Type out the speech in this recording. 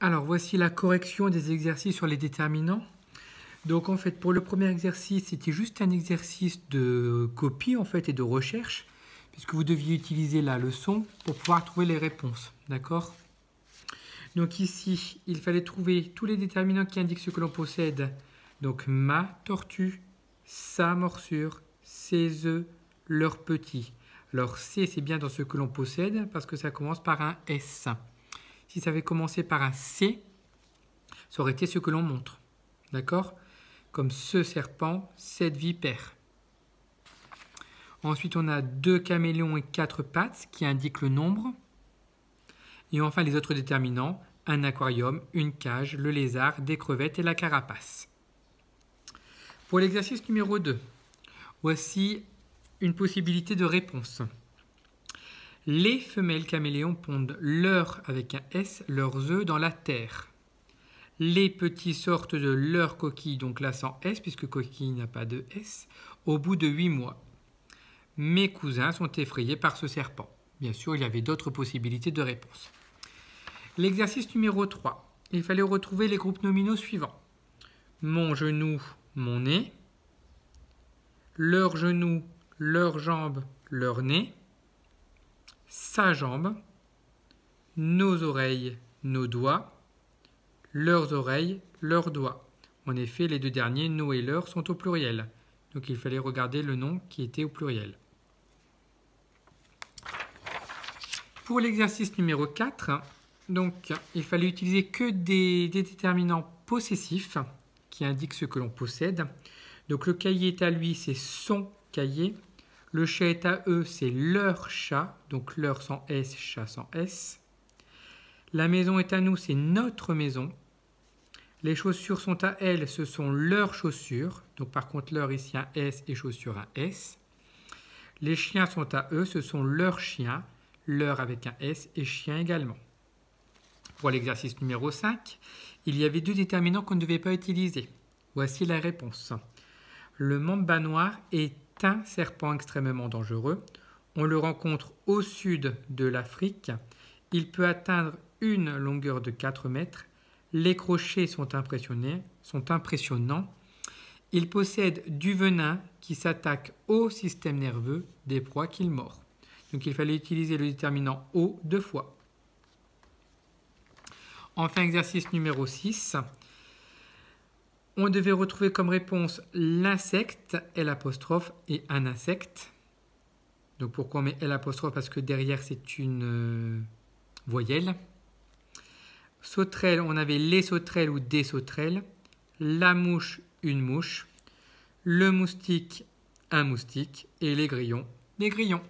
Alors, voici la correction des exercices sur les déterminants. Donc, en fait, pour le premier exercice, c'était juste un exercice de copie, en fait, et de recherche, puisque vous deviez utiliser la leçon pour pouvoir trouver les réponses. D'accord? Donc, ici, il fallait trouver tous les déterminants qui indiquent ce que l'on possède. Donc, ma tortue, sa morsure, ses œufs, leurs petits. Alors, C, c'est bien dans ce que l'on possède, parce que ça commence par un S. Si ça avait commencé par un C, ça aurait été ce que l'on montre. D'accord? Comme ce serpent, cette vipère. Ensuite, on a 2 caméléons et 4 pattes qui indiquent le nombre. Et enfin, les autres déterminants, un aquarium, une cage, le lézard, des crevettes et la carapace. Pour l'exercice numéro 2, voici une possibilité de réponse. Les femelles caméléons pondent avec un S, leurs œufs dans la terre. Les petits sortent de leur coquille, donc là sans S, puisque coquille n'a pas de S, au bout de 8 mois. Mes cousins sont effrayés par ce serpent. Bien sûr, il y avait d'autres possibilités de réponse. L'exercice numéro 3. Il fallait retrouver les groupes nominaux suivants. Mon genou, mon nez. Leur genou, leurs jambes, leur nez. Sa jambe. Nos oreilles, nos doigts. Leurs oreilles, leurs doigts. En effet, les deux derniers, nos et leurs, sont au pluriel. Donc il fallait regarder le nom qui était au pluriel. Pour l'exercice numéro 4, donc, il fallait utiliser que des déterminants possessifs qui indiquent ce que l'on possède. Donc le cahier est à lui, c'est son cahier. Le chat est à eux, c'est leur chat. Donc leur sans S, chat sans S. La maison est à nous, c'est notre maison. Les chaussures sont à elles, ce sont leurs chaussures. Donc par contre, leur ici un S et chaussures un S. Les chiens sont à eux, ce sont leurs chiens. Leur avec un S et chien également. Pour l'exercice numéro 5, il y avait 2 déterminants qu'on ne devait pas utiliser. Voici la réponse. Le mamba noir est un serpent extrêmement dangereux. On le rencontre au sud de l'Afrique. Il peut atteindre une longueur de 4 mètres. Les crochets sont impressionnants. Il possède du venin qui s'attaque au système nerveux des proies qu'il mord. Donc il fallait utiliser le déterminant O 2 fois. Enfin, exercice numéro 6. On devait retrouver comme réponse l'insecte, L', et un insecte. Donc pourquoi on met L'? Parce que derrière c'est une voyelle. Sauterelle, on avait les sauterelles ou des sauterelles. La mouche, une mouche. Le moustique, un moustique. Et les grillons, des grillons.